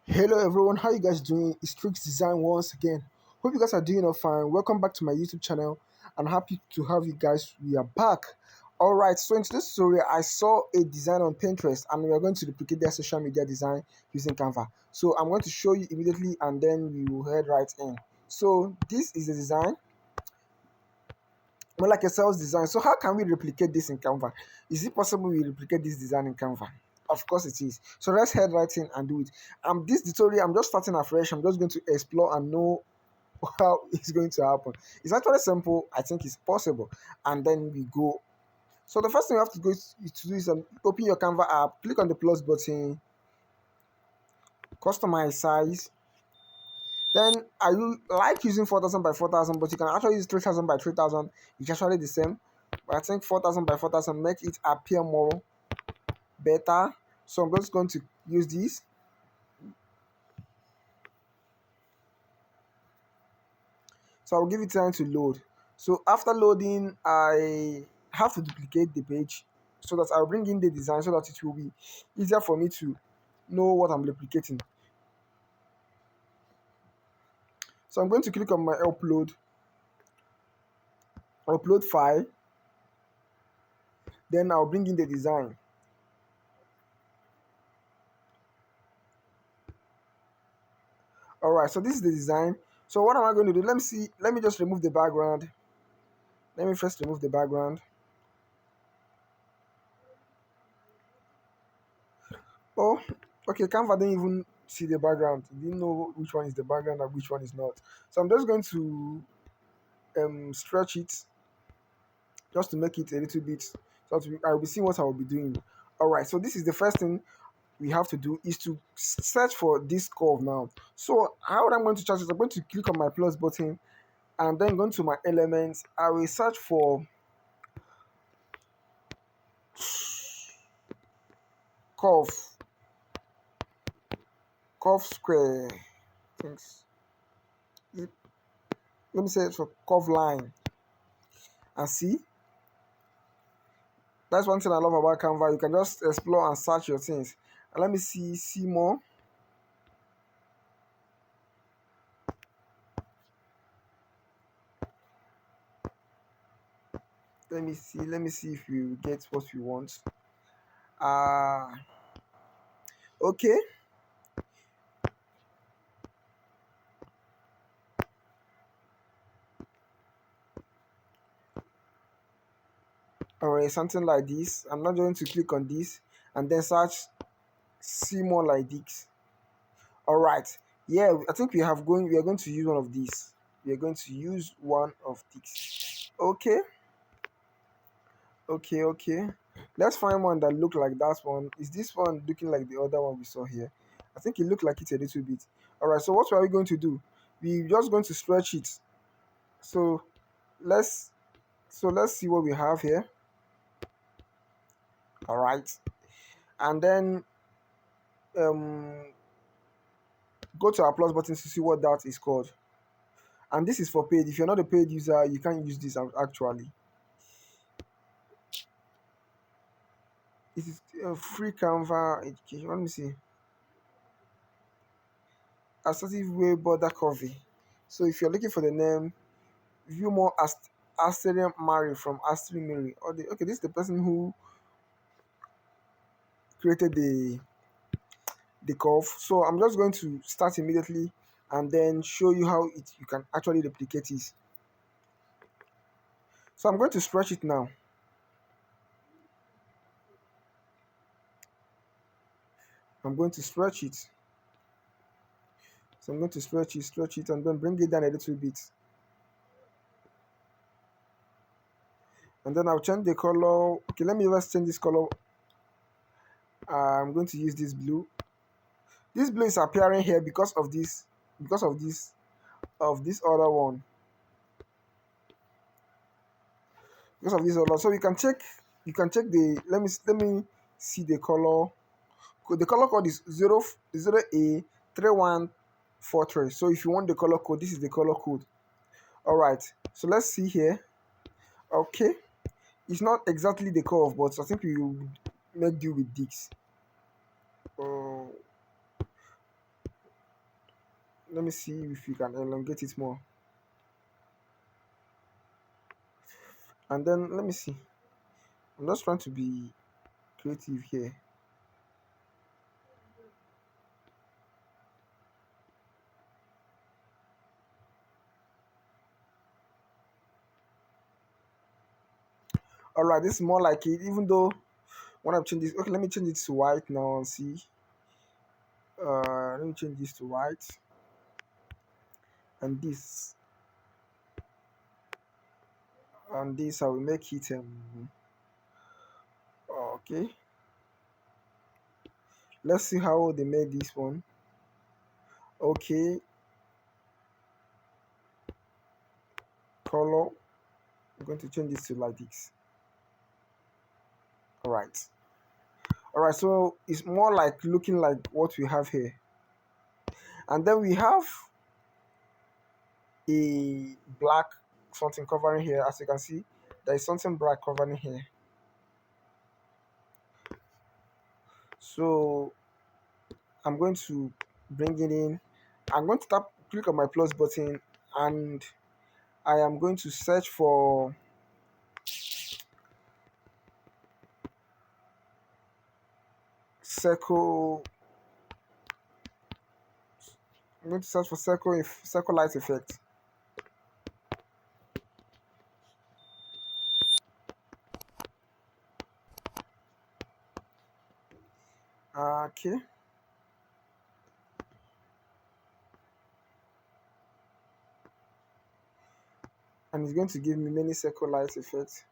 Hello everyone, how you guys doing? It's TRIX-DESIGN once again. Hope you guys are doing all fine. Welcome back to my YouTube channel. I'm happy to have you guys. We are back. Alright, so in today's tutorial, I saw a design on Pinterest and we are going to duplicate their social media design using Canva. So I'm going to show you immediately and then we will head right in. So this is the design, more like a sales design. So how can we replicate this in Canva? Is it possible we replicate this design in Canva? Of course it is. So let's head right in and do it. This tutorial, I'm just starting afresh. I'm just going to explore and know how it's going to happen. It's actually simple. I think it's possible. And then we go. So the first thing you have to go to do is open your Canva app, click on the plus button, customize size. Then I like using 4000 by 4000, but you can actually use 3000 by 3000. It's actually the same. But I think 4000 by 4000 make it appear more better. So I'm just going to use this. So I'll give it time to load. So after loading, I have to duplicate the page so that I'll bring in the design so that it will be easier for me to know what I'm duplicating. So I'm going to click on my upload file. Then I'll bring in the design. All right, so this is the design. So what am I going to do? Let me see. Let me just remove the background. Let me first remove the background. Oh, okay. Canva didn't even see the background. It didn't know which one is the background and which one is not. So I'm just going to stretch it just to make it a little bit. So I will be seeing what I will be doing. All right. So this is the first thing we have to do is to search for this curve now. So how I'm going to search is I'm going to click on my plus button and then going to my elements. I will search for curve, curve square. Things. Let me search for curve line and see. That's one thing I love about Canva. You can just explore and search your things. And let me see more. Let me see if you get what we want. Okay. Alright, something like this. I'm not going to click on this and then search see more like this. Alright. Yeah, I think we are going to use one of these. We are going to use one of these. Okay. Okay. Let's find one that look like that one. Is this one looking like the other one we saw here? I think it looked like it a little bit. Alright, so what are we going to do? We're just going to stretch it. So let's let's see what we have here. Alright. And then go to our plus button to see what that is called. And this is for paid. If you're not a paid user, you can't use this actually. This is a free Canva education. Let me see. Assertive way border coffee. So if you're looking for the name, view more Asterian Mary from Astrid Mary. Okay, this is the person who created the curve. So I'm just going to start immediately and then show you how you can actually replicate it. So I'm going to stretch it now. I'm going to stretch it. So I'm going to stretch it, and then bring it down a little bit. And then I'll change the color. Okay, let me just change this color. I'm going to use this blue. This blue is appearing here of this other one. Because of this other. So you can check the let me see the color. The color code is 0A3143. So if you want the color code, this is the color code. Alright. So let's see here. Okay. It's not exactly the curve, but I think we will make do with this. Uh, Let me see if you can elongate it more. And then let me see. I'm just trying to be creative here. All right, this is more like it. Even though when I'm changing this, okay, let me change it to white now and see. Let me change this to white, and this I will make it okay. Let's see how they made this one. Okay, color. I'm going to change this to like this. All right. All right. So it's more like looking like what we have here, and then we have a black something covering here. As you can see, there is something black covering here. So I'm going to bring it in. I'm going to click on my plus button, and I am going to search for circle. I'm going to search for circle light effect. Okay, and it's going to give me many circle light effects.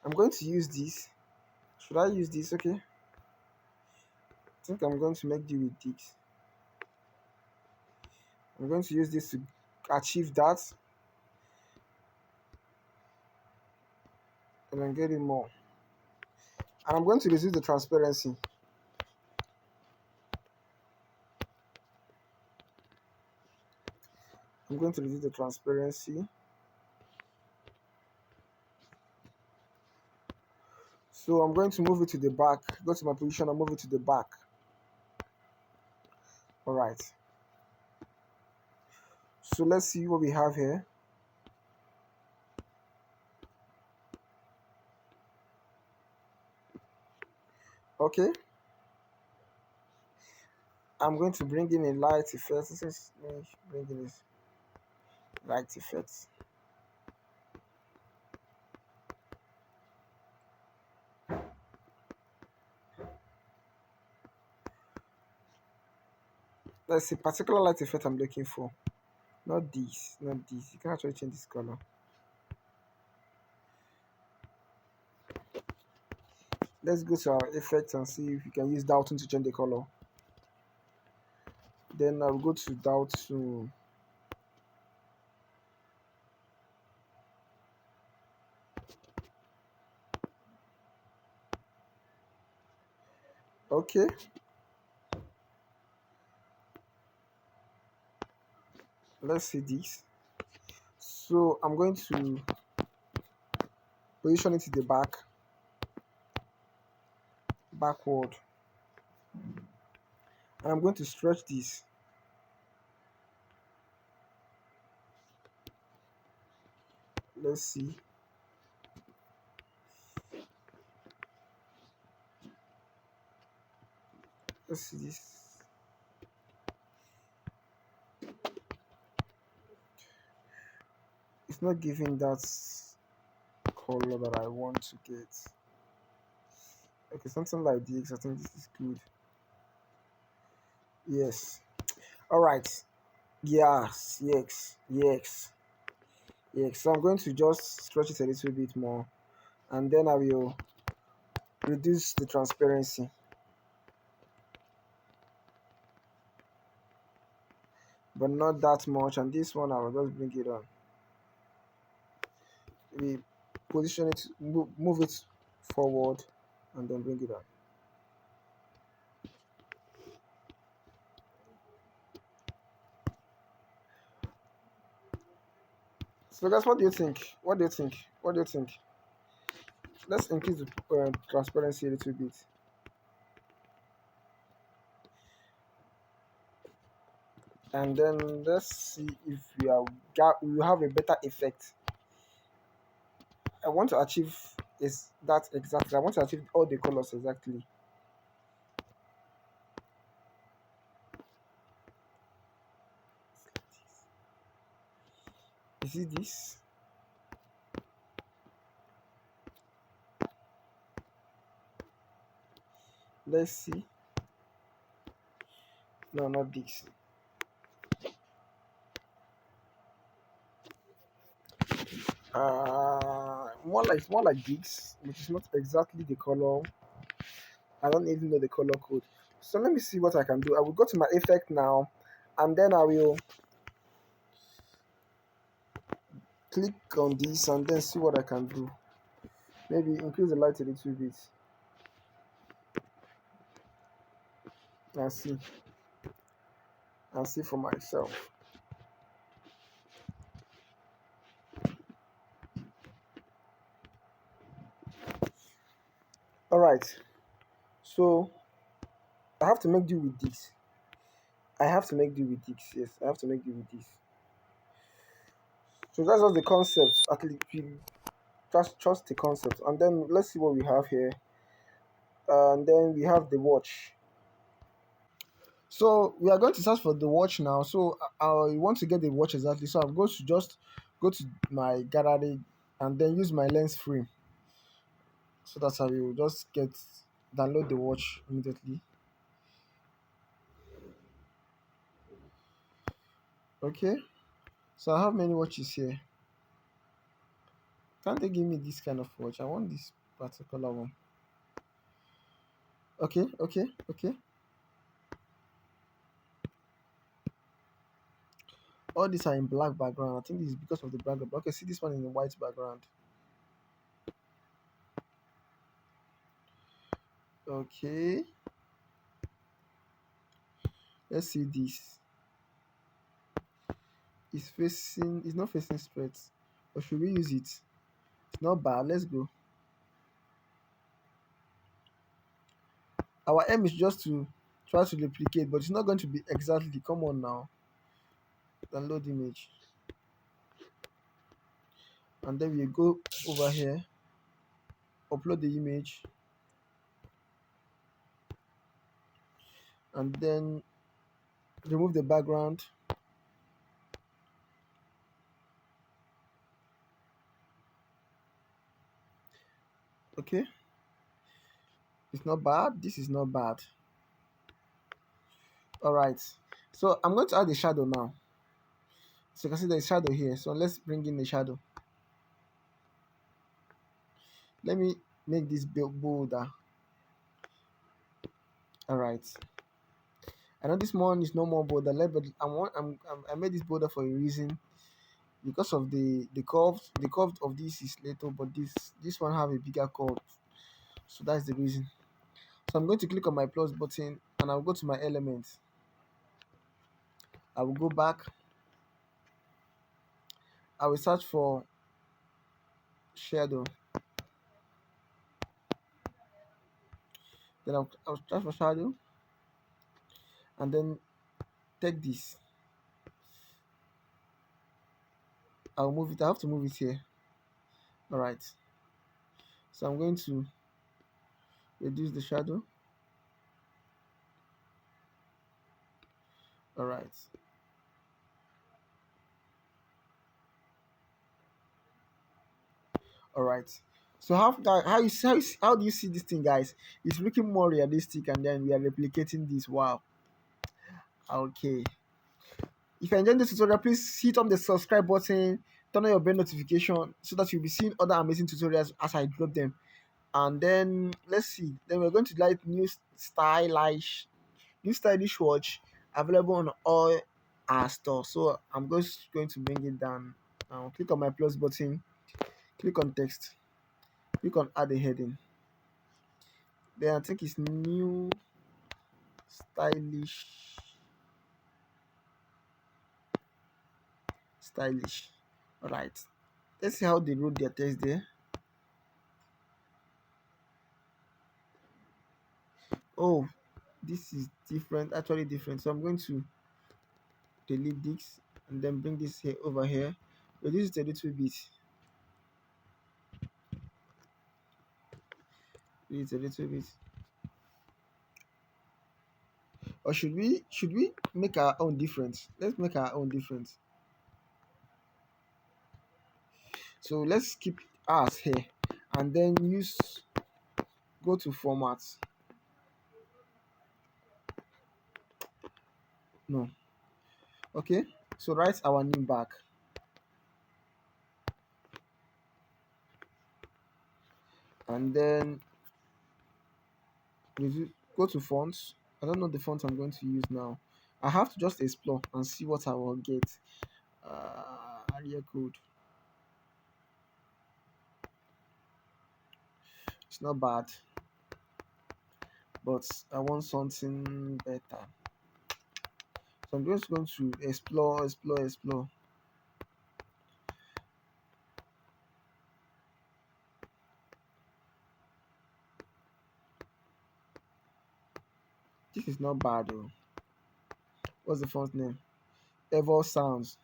I'm going to use this. Should I use this? Okay, I think I'm going to make do with this. I'm going to use this to achieve that, and then get it more. And I'm going to reduce the transparency. I'm going to reduce the transparency. So I'm going to move it to the back. Go to my position and move it to the back. All right. So let's see what we have here. Okay. I'm going to bring in a light effect. Let me bring in this light effect. There's a particular light effect I'm looking for. Not this, not this. You can actually change this color. Let's go to our effects and see if we can use Dalton to change the color. Then I'll go to Dalton. Okay. Let's see this. So I'm going to position it to the backward. And I'm going to stretch this. Let's see. Let's see this. It's not giving that color that I want to get. Okay, something like this. I think this is good. Yes. All right. Yes. Yes. Yes. Yes. So I'm going to just stretch it a little bit more, and then I will reduce the transparency. But not that much. And this one I will just bring it on. We position it, move it forward, and then bring it on. So guys, what do you think? What do you think? What do you think? Let's increase the transparency a little bit. and then let's see if we have a better effect. I want to achieve is that exactly. I want to achieve all the colors exactly. You see this? Let's see. No, not this. More like this, which is not exactly the color. I don't even know the color code. So let me see what I can do. I will go to my effect now, and then I will click on this and then see what I can do. Maybe increase the light a little bit and see for myself. All right. So I have to make do with this. I have to make do with this. Yes, I have to make do with this. So that's just the concept. At least we trust the concept, and then let's see what we have here. And then we have the watch. So we are going to search for the watch now. So I want to get the watch exactly. So I'm going to just go to my gallery and then use my lens frame. So that's how you just download the watch immediately. Okay. So I have many watches here. Can't they give me this kind of watch? I want this particular one. Okay, okay, okay. All these are in black background. I think this is because of the background. Okay, see this one in the white background. Okay. Let's see this. It's not facing straight. Or should we use it? It's not bad. Let's go. Our aim is just to try to replicate, but it's not going to be exactly. Come on now. Download image. And then we go over here, upload the image, and then remove the background. Okay. It's not bad. This is not bad. All right. So I'm going to add the shadow now. So you can see there's shadow here. So let's bring in the shadow. Let me make this bolder. All right. I know this one is no more bolder, but I made this bolder for a reason because of the curve. The curve of this is little, but this one have a bigger curve. So that's the reason. So I'm going to click on my plus button and I'll go to my elements. I will go back. I will search for shadow. Then I'll search for shadow and then take this. I'll move it. I have to move it here. All right. So I'm going to reduce the shadow. All right. All right. So how do you see this thing, guys? It's looking more realistic, and then we are replicating this. Wow. Okay. If you enjoyed this tutorial, please hit on the subscribe button, turn on your bell notification so that you'll be seeing other amazing tutorials as I drop them. And then let's see. Then we're going to like new stylish watch available on all our stores. So I'm just going to bring it down. Now click on my plus button, click on text, click on add a heading. Then I think it's new stylish stylish. Alright. Let's see how they wrote their text there. Oh, this is different, actually different. So I'm going to delete this and then bring this here over here, reduce it a little bit, reduce it a little bit. Or should we make our own difference? Let's make our own difference. So let's keep ours here and then go to format. No. Okay. So write our name back and then go to fonts. I don't know the font I'm going to use now. I have to just explore and see what I will get. Area code. It's not bad, but I want something better. So I'm just going to explore, explore, explore. This is not bad though. What's the font name? Ever Sounds.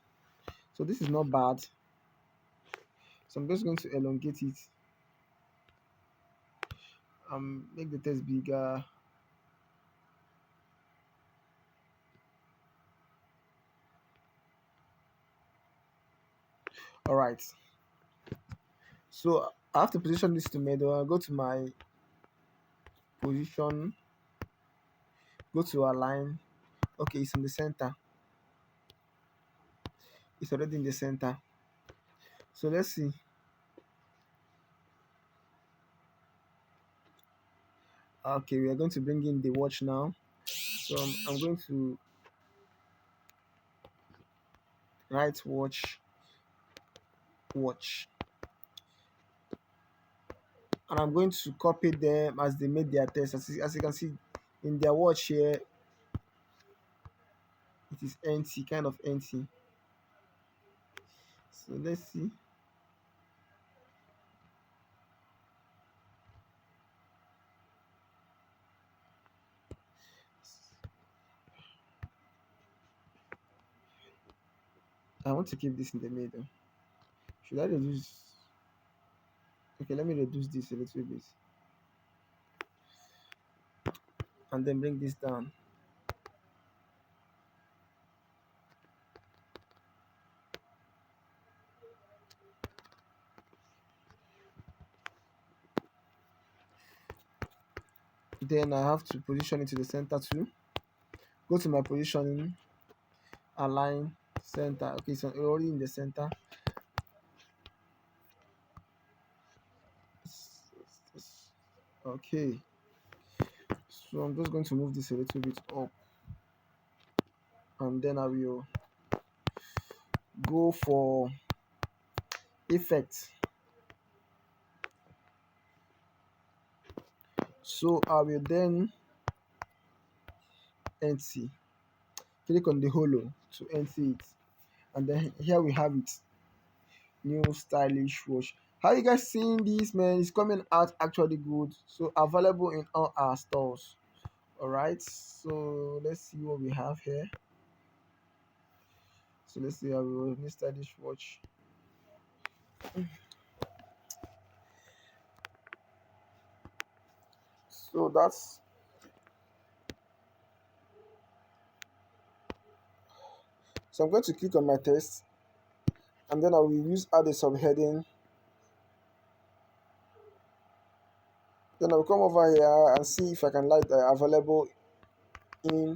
So this is not bad. So I'm just going to elongate it. Make the text bigger. All right. So I have to position this to middle. I'll go to my position. Go to align. Okay, it's in the center. It's already in the center. So let's see. Okay, we are going to bring in the watch now. So I'm going to write watch, and I'm going to copy them as they made their text. As you can see in their watch here, it is empty, kind of empty. So let's see. I want to keep this in the middle. Should I reduce? Okay, let me reduce this a little bit and then bring this down. Then I have to position it to the center too. Go to my positioning, align, center. Okay, so already in the center. Okay, so I'm just going to move this a little bit up, and then I will go for effect. So I will then empty, click on the hollow to empty it, and then here we have it, new stylish watch. How you guys seeing this, man? It's coming out actually good. So available in all our stores. All right, so let's see what we have here. So let's see how we will new stylish watch. So that's so I'm going to click on my text, and then I will use add a subheading. Then I will come over here and see if I can like available in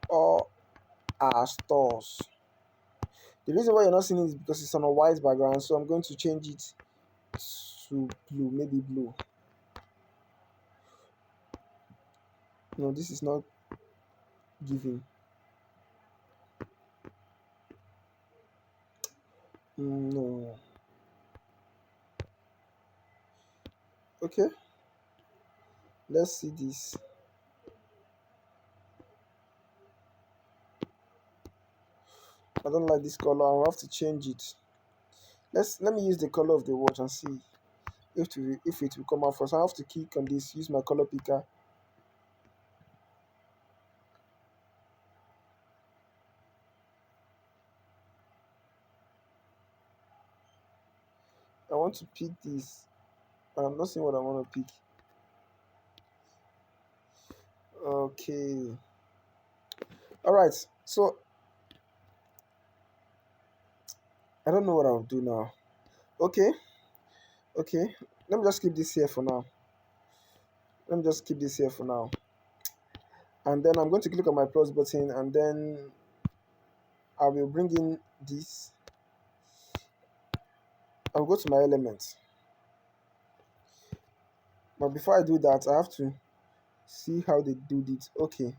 all our stores. The reason why you're not seeing it is because it's on a white background, so I'm going to change it to blue, maybe blue. No, this is not giving. No. Okay, let's see this. I don't like this color. I'll have to change it. Let me use the color of the watch and see if it will come out first. I have to click on this, use my color picker. want to pick this. I'm not seeing what I want to pick. Okay. All right. So I don't know what I'll do now. Okay. Okay. Let me just keep this here for now. Let me just keep this here for now. And then I'm going to click on my plus button, and then I will bring in this. I'll go to my elements. But before I do that, I have to see how they do it. Okay.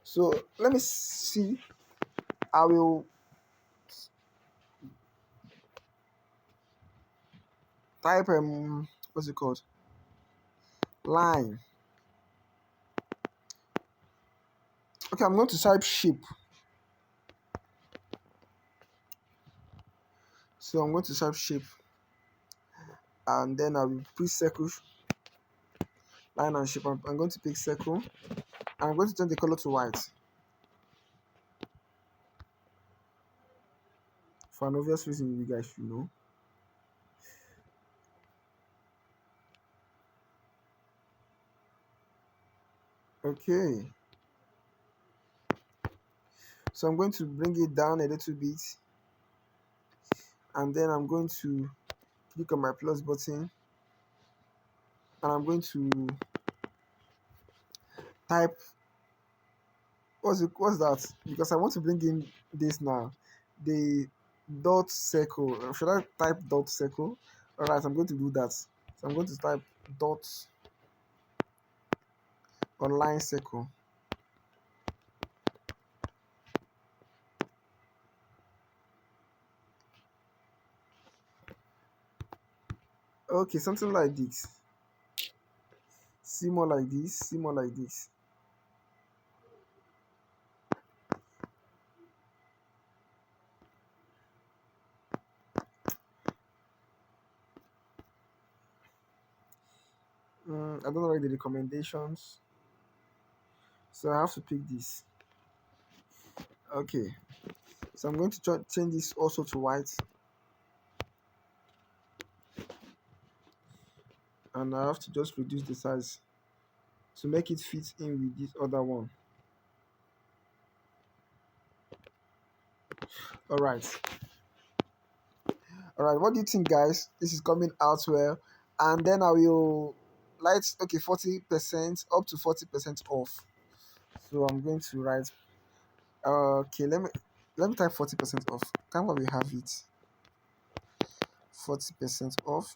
So let me see. I will type what's it called? Line. Okay, I'm going to type shape. So I'm going to type shape, and then I will put circle, line and shape. I'm going to pick circle, and I'm going to turn the color to white for an obvious reason you guys should know. Okay, so I'm going to bring it down a little bit, and then I'm going to click on my plus button, and I'm going to type what's that, because I want to bring in this now, the dot circle. Should I type dot circle? All right, I'm going to do that. So I'm going to type dot or line circle. Okay, something like this. See more like this, see more like this. I don't like the recommendations, so I have to pick this. Okay, so I'm going to change this also to white, and I have to just reduce the size to make it fit in with this other one. All right, all right. What do you think, guys? This is coming out well, and then I will light. Okay, 40% up to 40% off. So I'm going to write. Okay, let me type 40% off. Canva will have it. 40% off.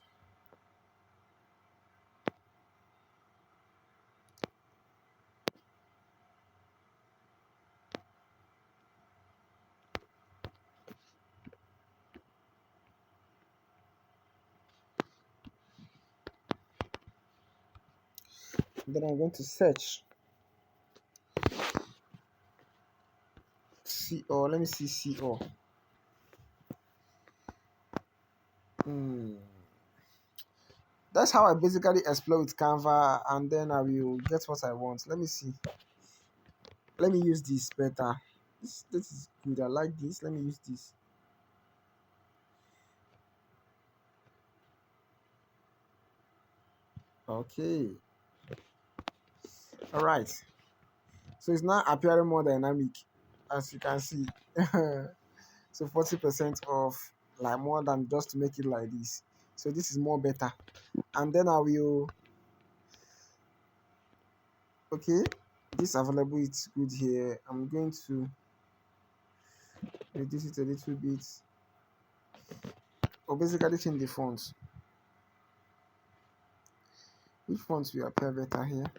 Then I'm going to search. CO. Let me see CO. That's how I basically explore with Canva, and then I will get what I want. Let me see. Let me use this better. This is good. I like this. Let me use this. Okay. All right. So it's now appearing more dynamic, as you can see. So 40% off, like more than just to make it like this. So this is more better. And then I will. Okay. This available. It's good here. I'm going to reduce it a little bit, or basically change the fonts. Which fonts will appear better here?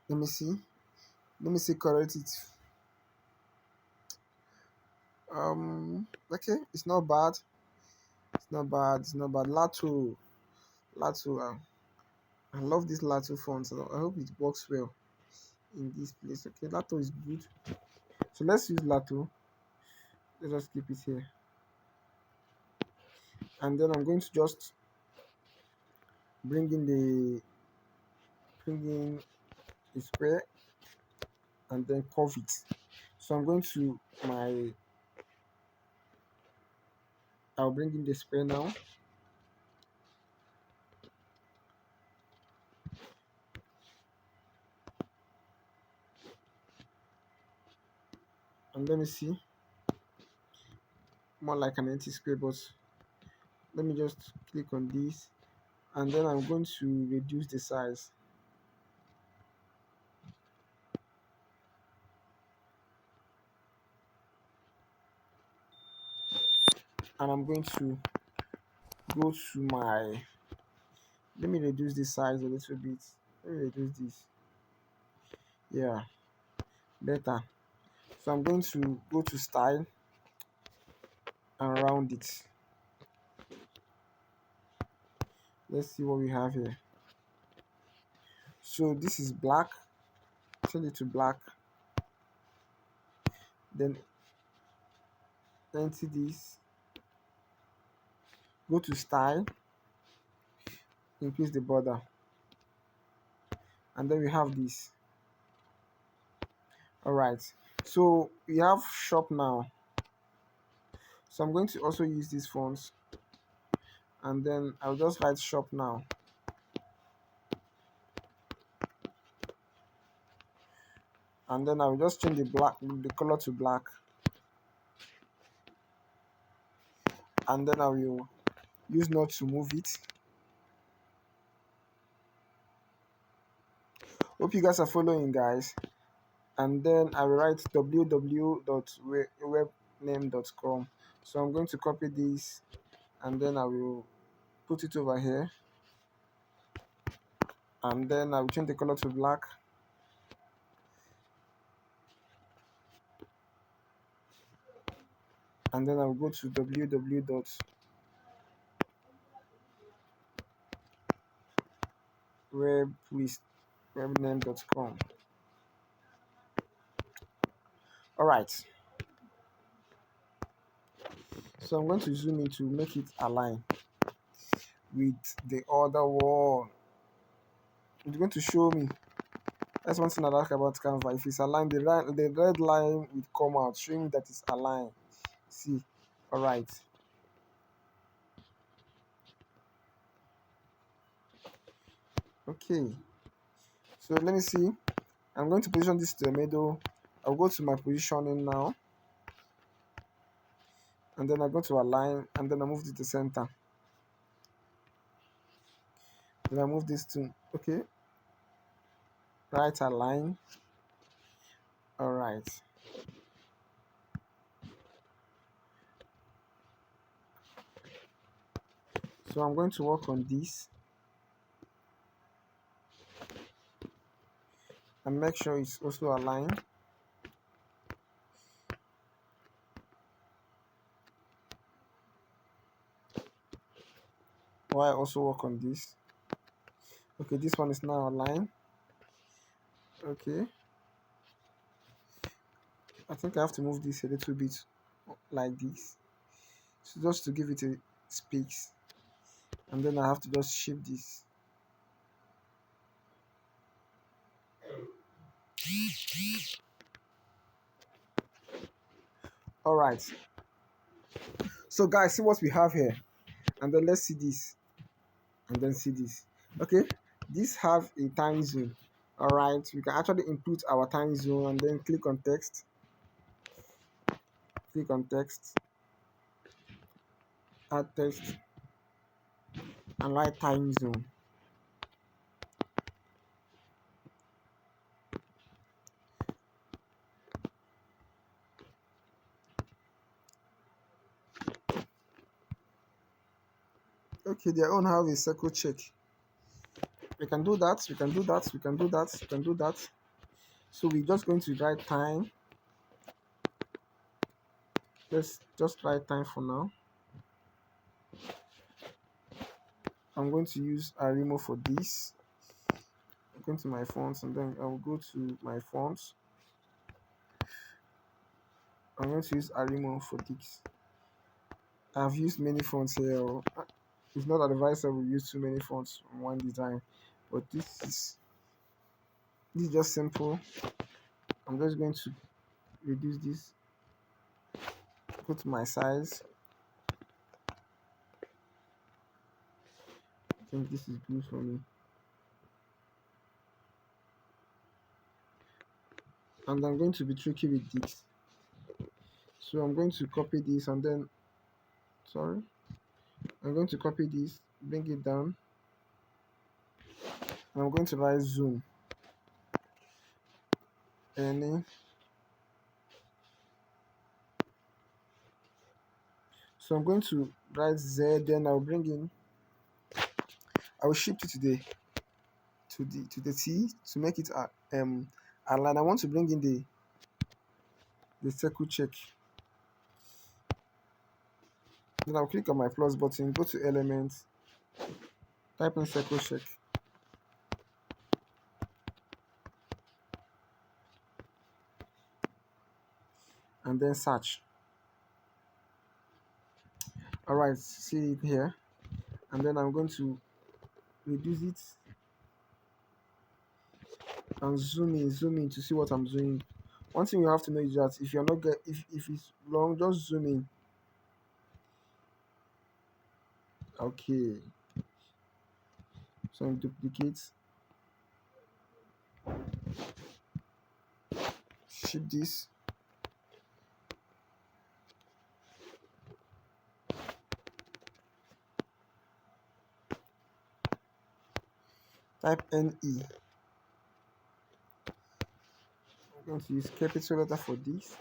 Let me see. Let me see. Correct it. Okay, it's not bad. It's not bad. It's not bad. Lato. I love this Lato font. So I hope it works well in this place. Okay, Lato is good. So let's use Lato. Let's just keep it here. And then I'm going to just bring in the bring in a square and then curve it. So I'm going to my I'll bring in the square now, and let me see, more like an empty square, but let me just click on this, and then I'm going to reduce the size. And I'm going to go to my, let me reduce the size a little bit. Let me reduce this. Yeah, better. So I'm going to go to style and round it. Let's see what we have here. So this is black. Change it to black. Then enter this. Go to style. Increase the border. And then we have this. Alright. So we have shop now. So I'm going to also use these fonts. And then I'll just write shop now. And then I'll just change the color to black. And then I will use node to move it. Hope you guys are following, guys. And then I will write www.webname.com. So I'm going to copy this and then I will put it over here. And then I will change the color to black. And then I will go to www.webname.com. Alright. So I'm going to zoom in to make it align with the other wall. It's going to show me. That's one thing I like about Canva. If it's aligned, the red line will come out, showing that it's aligned. See, all right. Okay. So let me see. I'm going to position this to the middle. I'll go to my positioning now, and then I go to align, and then I move to the center. Then I move this to right align. All right. So I'm going to work on this and make sure it's also aligned. While I also work on this. Okay, this one is now aligned. Okay. I think I have to move this a little bit like this. So just to give it a space. And then I have to just shift this. All right. So guys, see what we have here. And then let's see this. And then see this. Okay. This have a time zone. All right. We can actually input our time zone and then click on text. Click on text. Add text. And write time zone. Okay, their own have a circle check. We can do that. We can do that. We can do that. We can do that. So we're just going to write time. Let's just write time for now. I'm going to use Arimo for this. I'm going to my fonts and then I'll go to my fonts. I'm going to use Arimo for this. I've used many fonts here. it's not advisable to use too many fonts on one design, but this is just simple. I'm just going to reduce this, put my size. I think this is good for me. And I'm going to be tricky with this. So I'm going to copy this and then, sorry, I'm going to copy this, bring it down, and I'm going to write zoom. Any. So I'm going to write Z, then I'll bring in, I will shift it to the T to make it align. I want to bring in the circle check. Then I'll click on my plus button, go to elements, type in circle check, and then search. Alright, see it here. And then I'm going to reduce it and zoom in to see what I'm doing. One thing you have to know is that if you're not get if it's long, just zoom in. Okay. So I duplicate, shift this, type NE. I'm going to use capital letter for this,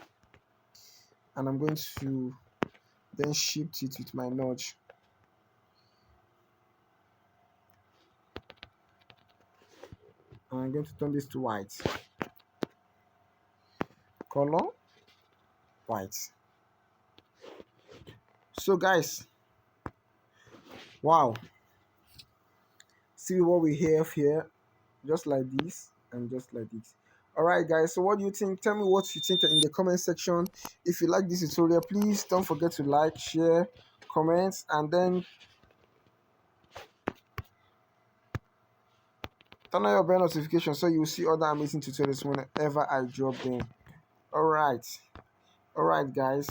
and I'm going to then shift it with my nudge. And I'm going to turn this to white. Color white. So guys, wow, see what we have here, just like this and just like this. Alright guys, so what do you think? Tell me what you think in the comment section. If you like this tutorial, please don't forget to like, share, comment, and then turn on your bell notification so you will see other amazing tutorials whenever I drop them. Alright guys,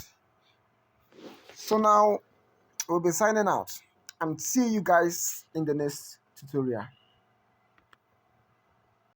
so now we'll be signing out and see you guys in the next tutorial.